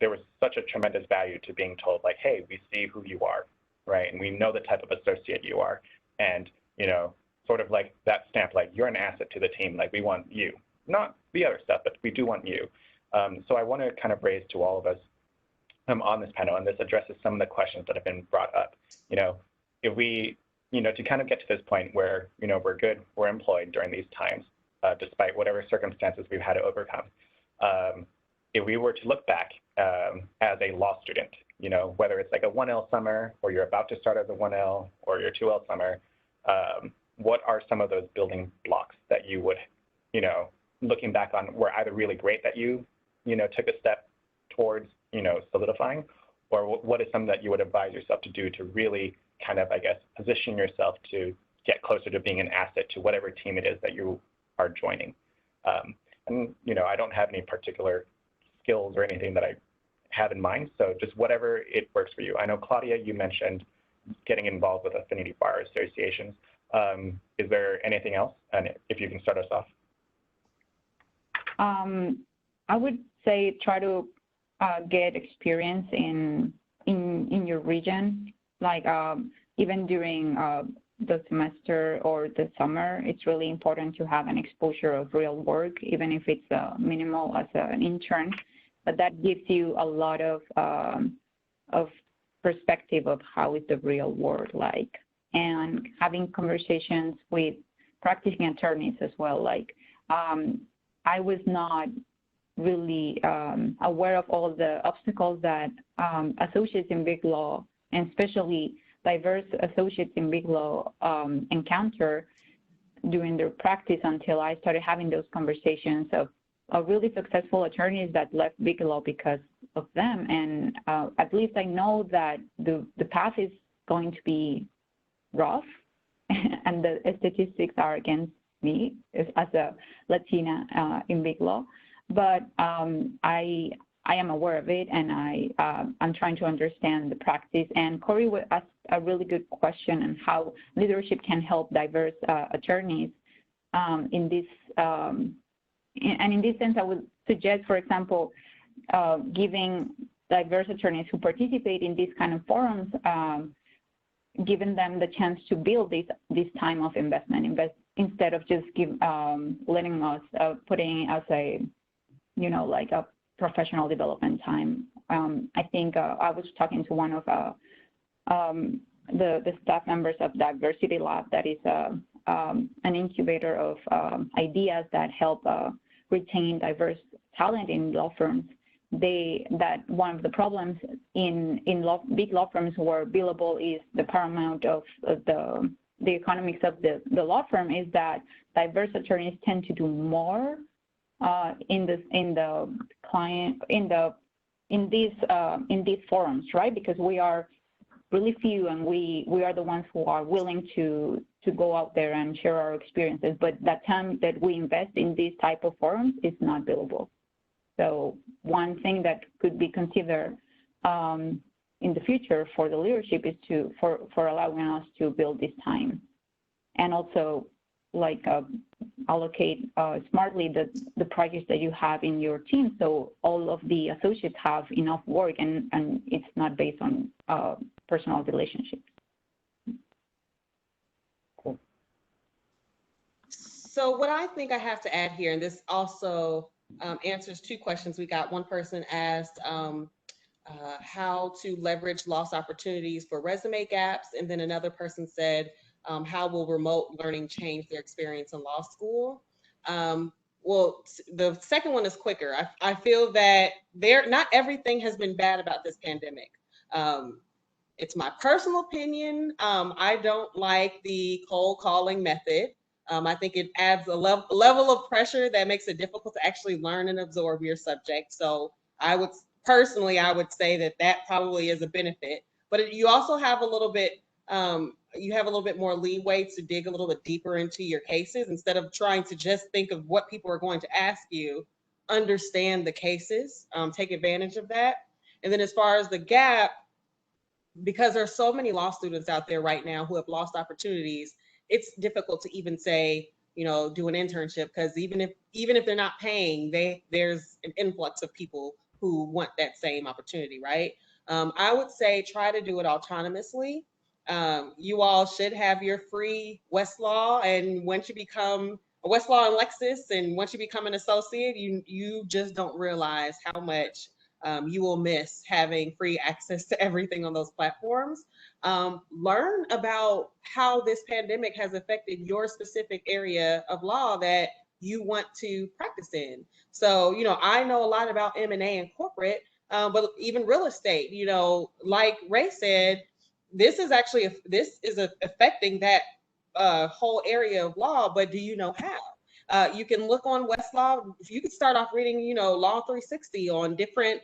Speaker 1: was such a tremendous value to being told, like, hey, we see who you are, right? And we know the type of associate you are. And, you know, sort of like that stamp, like, you're an asset to the team. Like, we want you, not the other stuff, but we do want you. So I want to kind of raise to all of us on this panel, and this addresses some of the questions that have been brought up. You know, if we, you know, to kind of get to this point where, you know, we're good, we're employed during these times, despite whatever circumstances we've had to overcome. If we were to look back as a law student, you know, whether it's like a 1L summer or you're about to start as a 1L or your 2L summer, what are some of those building blocks that you would, you know, looking back on were either really great that you know, took a step towards, you know, solidifying, or what is something that you would advise yourself to do to really kind of, I guess, position yourself to get closer to being an asset to whatever team it is that you are joining. And, you know, I don't have any particular skills or anything that I have in mind, so just whatever it works for you. I know, Claudia, you mentioned getting involved with affinity bar associations. Is there anything else? And if you can start us off.
Speaker 2: I would say try to get experience in your region, like even during the semester or the summer. It's really important to have an exposure of real work, even if it's minimal as an intern. But that gives you a lot of perspective of how is the real world like, and having conversations with practicing attorneys as well. Like I was not really aware of all the obstacles that associates in big law, and especially diverse associates in big law encounter during their practice until I started having those conversations of really successful attorneys that left big law because of them. And at least I know that the path is going to be rough, and the statistics are against me as a Latina in big law. But I am aware of it, and I'm trying to understand the practice. And Corey asked a really good question on how leadership can help diverse attorneys in this. And in this sense, I would suggest, for example, giving diverse attorneys who participate in these kind of forums, giving them the chance to build this time of investment instead of just letting us putting as like a professional development time. I think I was talking to one of the staff members of Diversity Lab, that is an incubator of ideas that help retain diverse talent in law firms. That one of the problems in big law firms where billable is the paramount of the economics of the law firm is that diverse attorneys tend to do more in these forums, right? Because we are really few, and we are the ones who are willing to go out there and share our experiences. But that time that we invest in these type of forums is not billable. So one thing that could be considered in the future for the leadership is for allowing us to build this time, and also like allocate smartly the projects that you have in your team, so all of the associates have enough work and it's not based on personal relationships.
Speaker 1: Cool.
Speaker 3: So what I think I have to add here, and this also answers two questions we got. One person asked how to leverage lost opportunities for resume gaps, and then another person said, how will remote learning change their experience in law school? Well, the second one is quicker. I feel that not everything has been bad about this pandemic. It's my personal opinion. I don't like the cold calling method. I think it adds a level of pressure that makes it difficult to actually learn and absorb your subject. So I would say that probably is a benefit. But you also have a little bit more leeway to dig a little bit deeper into your cases instead of trying to just think of what people are going to ask you. Understand the cases, take advantage of that. And then as far as the gap, because there are so many law students out there right now who have lost opportunities, it's difficult to even say, do an internship, because even if they're not paying, there's an influx of people who want that same opportunity, right? I would say try to do it autonomously. You all should have your free Westlaw, and once you become a Westlaw and Lexis, and once you become an associate, you just don't realize how much you will miss having free access to everything on those platforms. Learn about how this pandemic has affected your specific area of law that you want to practice in. So, I know a lot about M&A and corporate, but even real estate, like Ray said, this is affecting that whole area of law, but do you know how? You can look on Westlaw. You can start off reading, Law 360 on different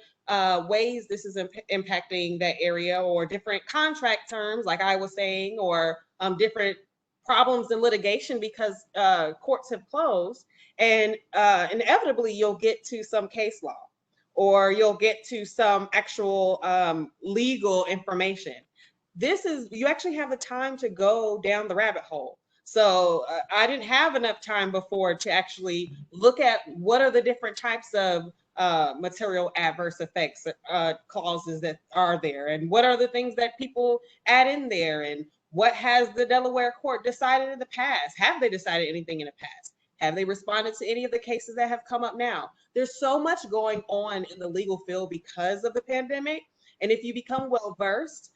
Speaker 3: ways this is impacting that area, or different contract terms, like I was saying, or different problems in litigation because courts have closed, and inevitably you'll get to some case law, or you'll get to some actual legal information. You actually have the time to go down the rabbit hole. So I didn't have enough time before to actually look at what are the different types of material adverse effects clauses that are there, and what are the things that people add in there, and what has the Delaware court decided in the past? Have they decided anything in the past? Have they responded to any of the cases that have come up now? There's so much going on in the legal field because of the pandemic, and if you become well versed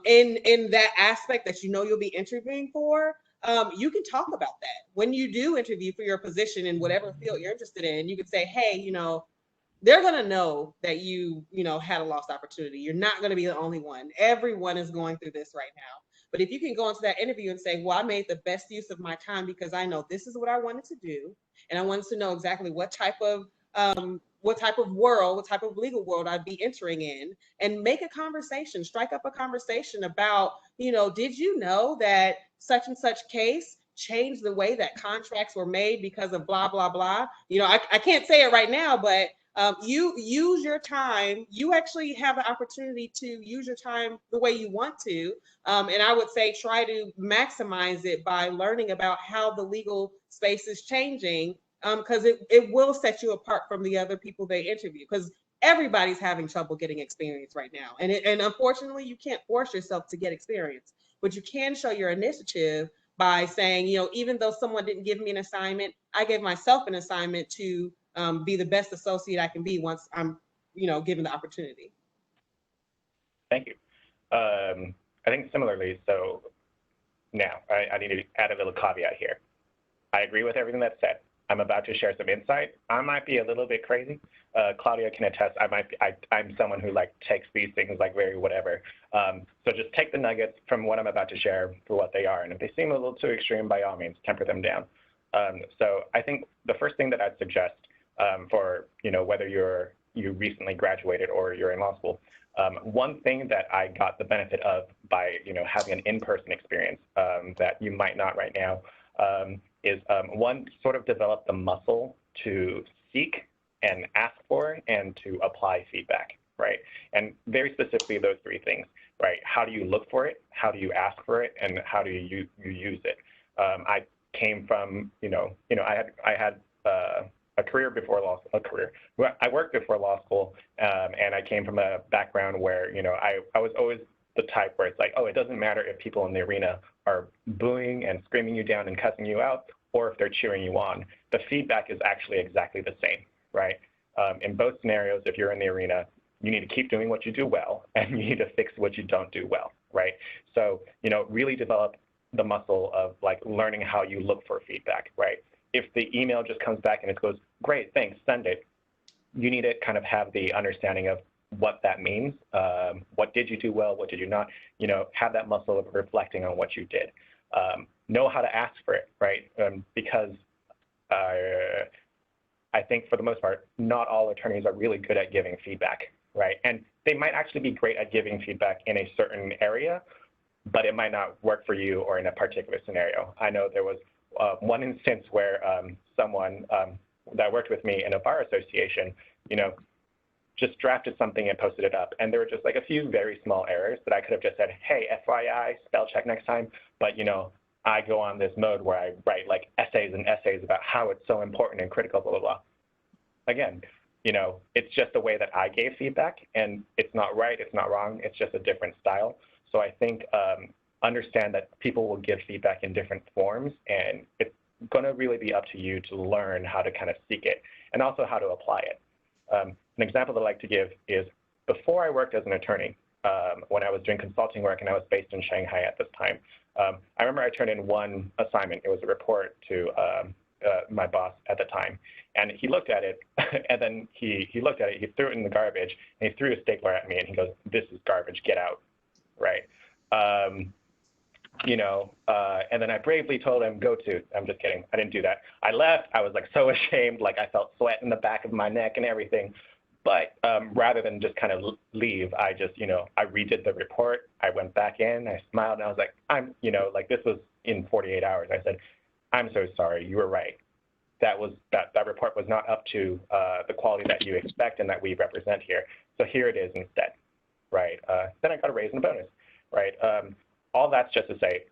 Speaker 3: in that aspect that you'll be interviewing for, you can talk about that when you do interview for your position in whatever field you're interested in. You can say, hey, they're going to know that you had a lost opportunity. You're not going to be the only one. Everyone is going through this right now. But if you can go into that interview and say, well, I made the best use of my time because I know this is what I wanted to do, and I wanted to know exactly what type of legal world I'd be entering in, and make a conversation, strike up a conversation about, did you know that such and such case changed the way that contracts were made because of blah, blah, blah. I can't say it right now, but you use your time. You actually have the opportunity to use your time the way you want to. And I would say try to maximize it by learning about how the legal space is changing, because it will set you apart from the other people they interview, because everybody's having trouble getting experience right now. And unfortunately, you can't force yourself to get experience, but you can show your initiative by saying, even though someone didn't give me an assignment, I gave myself an assignment to be the best associate I can be once I'm, given the opportunity.
Speaker 1: Thank you. I think similarly, so now I need to add a little caveat here. I agree with everything that's said. I'm about to share some insight. I might be a little bit crazy. Claudia can attest. I'm someone who takes these things very whatever. So just take the nuggets from what I'm about to share for what they are, and if they seem a little too extreme, by all means, temper them down. So I think the first thing that I'd suggest for whether you recently graduated or you're in law school, one thing that I got the benefit of by having an in-person experience that you might not right now is one, sort of develop the muscle to seek and ask for and to apply feedback, right? And very specifically those three things, right? How do you look for it? How do you ask for it? And how do you use it? I came from, I had a career before law, I worked before law school, and I came from a background where, I was always the type where it's it doesn't matter if people in the arena are booing and screaming you down and cussing you out, or if they're cheering you on. The feedback is actually exactly the same, right? In both scenarios, if you're in the arena, you need to keep doing what you do well, and you need to fix what you don't do well, right? So, really develop the muscle of learning how you look for feedback, right? If the email just comes back and it goes, great, thanks, send it, you need to kind of have the understanding of what that means. What did you do well? What did you not? Have that muscle of reflecting on what you did. Know how to ask for it, right? Because I think for the most part, not all attorneys are really good at giving feedback, right? And they might actually be great at giving feedback in a certain area, but it might not work for you or in a particular scenario. I know there was one instance where someone that worked with me in a bar association, just drafted something and posted it up. And there were just a few very small errors that I could have just said, hey, FYI, spell check next time. But, I go on this mode where I write essays and essays about how it's so important and critical, blah, blah, blah. Again, it's just the way that I gave feedback, and it's not right, it's not wrong, it's just a different style. So I think understand that people will give feedback in different forms, and it's going to really be up to you to learn how to kind of seek it and also how to apply it. An example that I like to give is before I worked as an attorney, when I was doing consulting work and I was based in Shanghai at this time, I remember I turned in one assignment. It was a report to my boss at the time, and he looked at it, and then he looked at it, he threw it in the garbage, and he threw a stapler at me, and he goes, "This is garbage, get out," right? And then I bravely told him, go to. I'm just kidding. I didn't do that. I left. I was so ashamed. I felt sweat in the back of my neck and everything. But rather than just kind of leave, I just, I redid the report. I went back in. I smiled, and I was this was in 48 hours. I said, I'm so sorry. You were right. That report was not up to the quality that you expect and that we represent here. So here it is instead, right? Then I got a raise and a bonus, right? All that's just to say,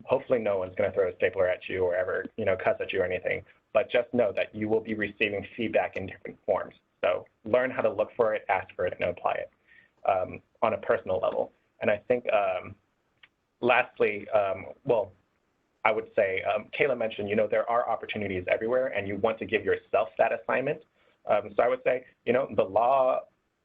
Speaker 1: hopefully no one's going to throw a stapler at you or ever, cuss at you or anything, but just know that you will be receiving feedback in different forms. So learn how to look for it, ask for it, and apply it on a personal level. And I think lastly, I would say, Kayla mentioned, there are opportunities everywhere and you want to give yourself that assignment. So I would say, the law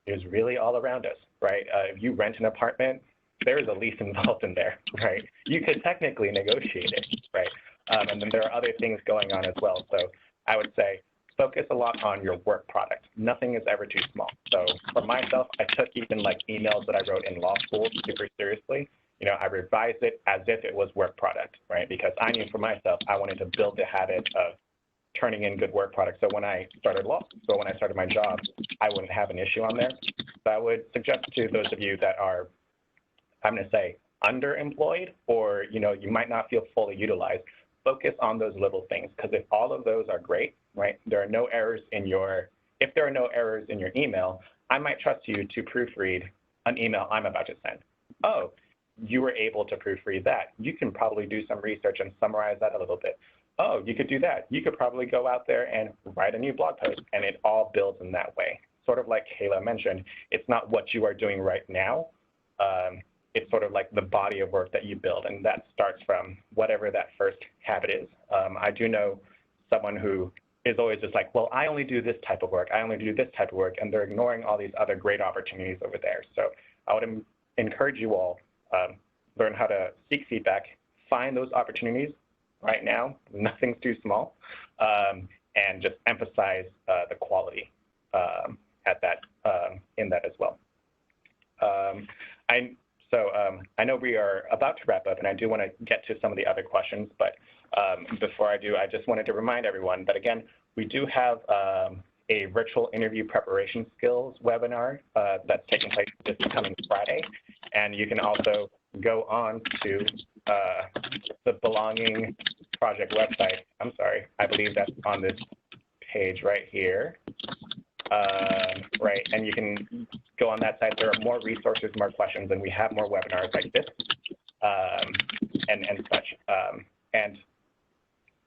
Speaker 1: is really all around us, right? If you rent an apartment, there is a lease involved in there, right? You could technically negotiate it, right? And then there are other things going on as well. So I would say focus a lot on your work product. Nothing is ever too small. So for myself, I took even emails that I wrote in law school super seriously. I revised it as if it was work product, right? Because I knew for myself, I wanted to build the habit of turning in good work product. So when I started my job, I wouldn't have an issue on there. So I would suggest to those of you that are, I'm going to say, underemployed, or you might not feel fully utilized, focus on those little things, because if all of those are great, right, if there are no errors in your email, I might trust you to proofread an email I'm about to send. Oh, you were able to proofread that. You can probably do some research and summarize that a little bit. Oh, you could do that. You could probably go out there and write a new blog post, and it all builds in that way. Sort of like Kayla mentioned, it's not what you are doing right now. It's sort of the body of work that you build, and that starts from whatever that first habit is. I do know someone who is always just like, well, I only do this type of work, I only do this type of work, and they're ignoring all these other great opportunities over there. So I would encourage you all, learn how to seek feedback, find those opportunities right now, nothing's too small, and just emphasize the quality at that, in that as well. I know we are about to wrap up, and I do want to get to some of the other questions, but before I do, I just wanted to remind everyone that, again, we do have a virtual interview preparation skills webinar that's taking place this coming Friday, and you can also go on to the Belonging Project website. I'm sorry, I believe that's on this page right here. Right, and you can go on that site. There are more resources, more questions, and we have more webinars like this, and such. And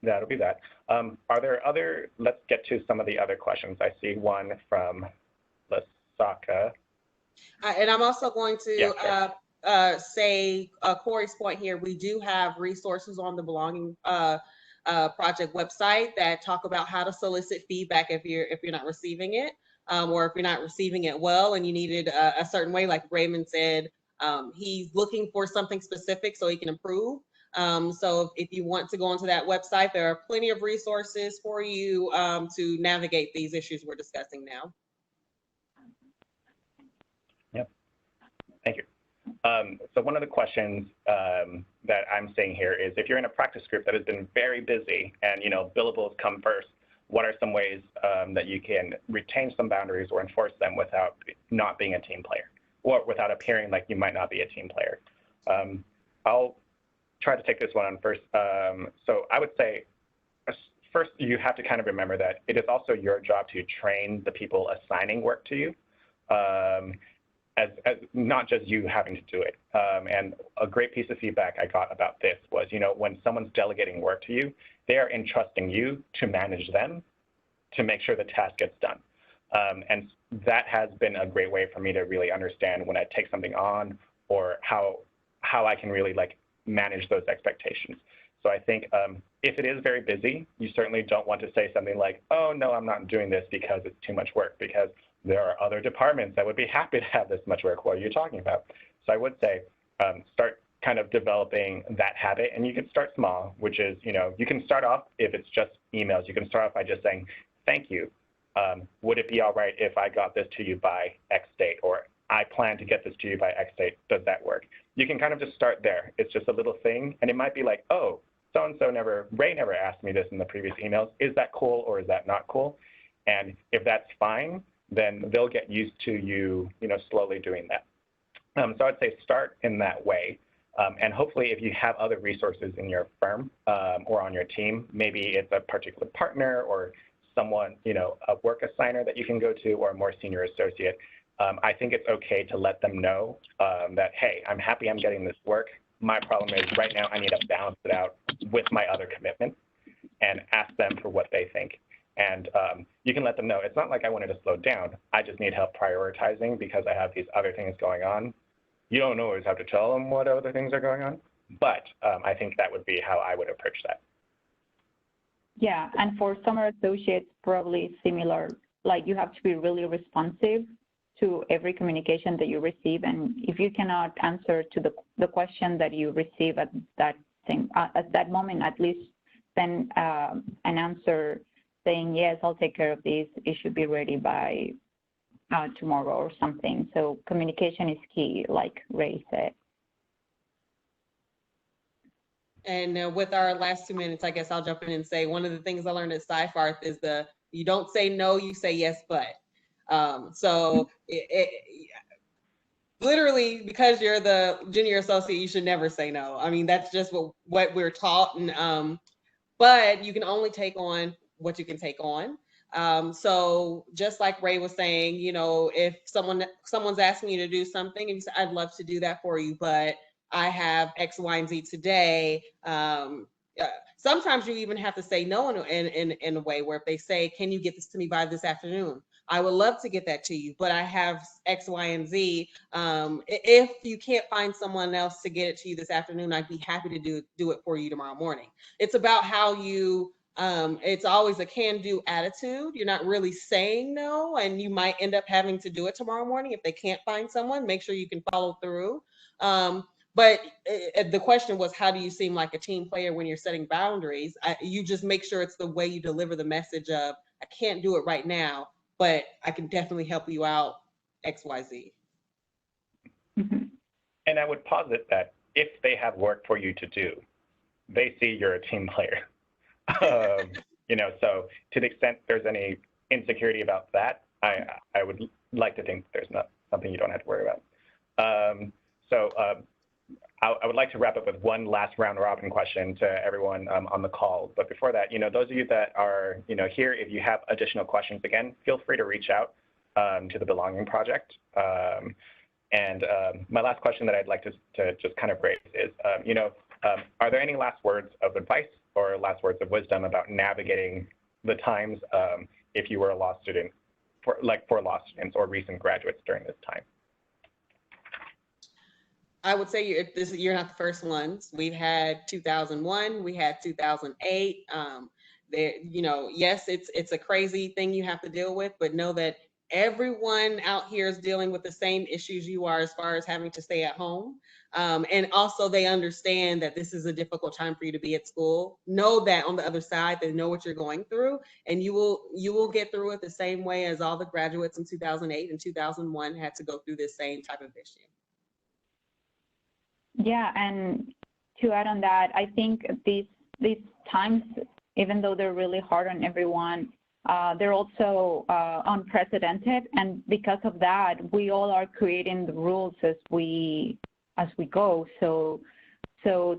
Speaker 1: that'll be that. Are there other? Let's get to some of the other questions. I see one from Lasaka.
Speaker 3: And I'm also going to say Corey's point here. We do have resources on the Belonging Project website that talk about how to solicit feedback if you're not receiving it, or if you're not receiving it well and you need it a certain way. Like Raymond said, he's looking for something specific so he can improve. So if you want to go onto that website, there are plenty of resources for you to navigate these issues we're discussing now.
Speaker 1: Yep. Thank you. So one of the questions that I'm seeing here is, if you're in a practice group that has been very busy and, billables come first, what are some ways that you can retain some boundaries or enforce them without not being a team player, or without appearing like you might not be a team player? I'll try to take this one on first. So I would say, first, you have to kind of remember that it is also your job to train the people assigning work to you. As not just you having to do it. And a great piece of feedback I got about this was, when someone's delegating work to you, they are entrusting you to manage them to make sure the task gets done. And that has been a great way for me to really understand when I take something on, or how I can really manage those expectations. So I think if it is very busy, you certainly don't want to say something like, oh, no, I'm not doing this because it's too much work, because there are other departments that would be happy to have this much work. What are you talking about? So I would say start kind of developing that habit, and you can start small, which is, you can start off, if it's just emails, you can start off by just saying, thank you. Would it be all right if I got this to you by X date, or I plan to get this to you by X date? Does that work? You can kind of just start there. It's just a little thing, and it might be like, oh, so-and-so Ray never asked me this in the previous emails. Is that cool or is that not cool? And if that's fine, then they'll get used to you, slowly doing that. So I'd say start in that way. And hopefully if you have other resources in your firm or on your team, maybe it's a particular partner or someone, a work assigner that you can go to, or a more senior associate. I think it's okay to let them know that, hey, I'm happy I'm getting this work. My problem is right now I need to balance it out with my other commitments, and ask them for what they think. And you can let them know, it's not like I wanted to slow down. I just need help prioritizing because I have these other things going on. You don't always have to tell them what other things are going on, but I think that would be how I would approach that.
Speaker 2: Yeah, and for summer associates, probably similar, like you have to be really responsive to every communication that you receive. And if you cannot answer to the question that you receive at that moment, at least send an answer saying, yes, I'll take care of this. It should be ready by tomorrow or something. So communication is key, like Ray said.
Speaker 3: And with our last 2 minutes, I guess I'll jump in and say, one of the things I learned at Sci-Farth is you don't say no, you say yes, but. So literally, because you're the junior associate, you should never say no. I mean, that's just what we're taught. And but you can only take on what you can take on. So just like Ray was saying, if someone's asking you to do something and you say, I'd love to do that for you, but I have X, Y, and Z today. Sometimes you even have to say no in a way where if they say, can you get this to me by this afternoon? I would love to get that to you, but I have X, Y, and Z. If you can't find someone else to get it to you this afternoon, I'd be happy to do it for you tomorrow morning. It's about how you It's always a can-do attitude. You're not really saying no, and you might end up having to do it tomorrow morning. If they can't find someone, make sure you can follow through. But the question was, how do you seem like a team player when you're setting boundaries? You just make sure it's the way you deliver the message of, I can't do it right now, but I can definitely help you out, XYZ.
Speaker 2: Mm-hmm.
Speaker 1: And I would posit that if they have work for you to do, they see you're a team player. So to the extent there's any insecurity about that, I would like to think there's not something you don't have to worry about. I would like to wrap up with one last round robin question to everyone on the call. But before that, those of you that are, here, if you have additional questions, again, feel free to reach out to the Belonging Project. My last question that I'd like to just kind of raise is, are there any last words of advice or last words of wisdom about navigating the times if you were a law student, for law students or recent graduates during this time?
Speaker 3: I would say you're not the first ones. We've had 2001, we had 2008. Yes, it's a crazy thing you have to deal with, but know that everyone out here is dealing with the same issues you are as far as having to stay at home. And also they understand that this is a difficult time for you to be at school. Know that on the other side, they know what you're going through, and you will get through it the same way as all the graduates in 2008 and 2001 had to go through this same type of issue.
Speaker 2: Yeah, and to add on that, I think these times, even though they're really hard on everyone, they're also unprecedented, and because of that, we all are creating the rules as we go. So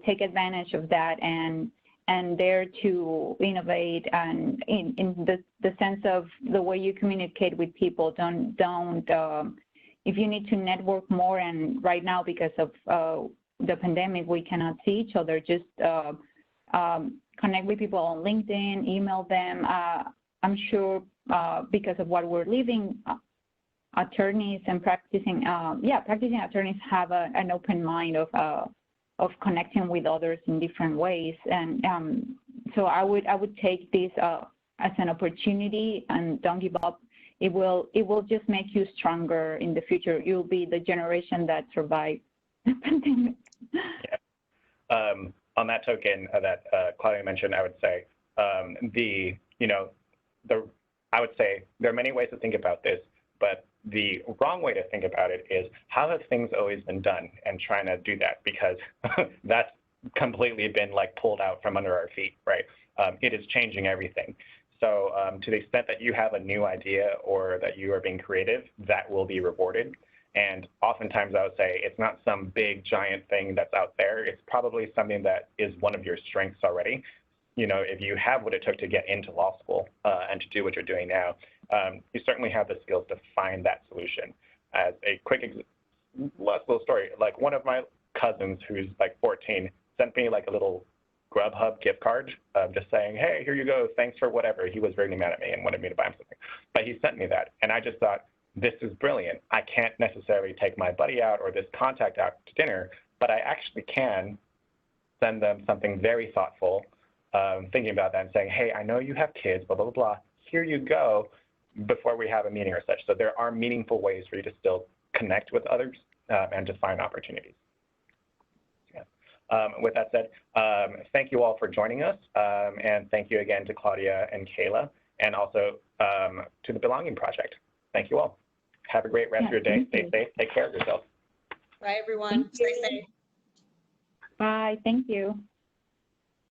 Speaker 2: take advantage of that and dare to innovate, and in the sense of the way you communicate with people. Don't if you need to network more, and right now because of the pandemic, we cannot see each other, just connect with people on LinkedIn, email them. I'm sure because of what we're living, attorneys and practicing attorneys have an open mind of connecting with others in different ways. And so I would take this as an opportunity, and don't give up. It will just make you stronger in the future. You'll be the generation that survived the pandemic.
Speaker 1: Yeah. On that token that Claudia mentioned, I would say I would say there are many ways to think about this, but the wrong way to think about it is, how have things always been done, and trying to do that, because that's completely been pulled out from under our feet, right? It is changing everything. So to the extent that you have a new idea or that you are being creative, that will be rewarded. And oftentimes I would say it's not some big giant thing that's out there. It's probably something that is one of your strengths already. If you have what it took to get into law school and to do what you're doing now, you certainly have the skills to find that solution. As a quick last little story, one of my cousins who's 14 sent me a little Grubhub gift card, just saying, hey, here you go, thanks for whatever. He was very mad at me and wanted me to buy him something. But he sent me that, and I just thought, this is brilliant. I can't necessarily take my buddy out or this contact out to dinner, but I actually can send them something very thoughtful, thinking about that and saying, hey, I know you have kids, blah, blah, blah, blah. Here you go, before we have a meeting or such. So there are meaningful ways for you to still connect with others and to find opportunities. Yeah. With that said, thank you all for joining us. And thank you again to Claudia and Kayla, and also to the Belonging Project. Thank you all. Have a great rest of your day. Stay safe. Take care of yourself.
Speaker 3: Bye, everyone. Stay safe.
Speaker 2: Bye. Thank you.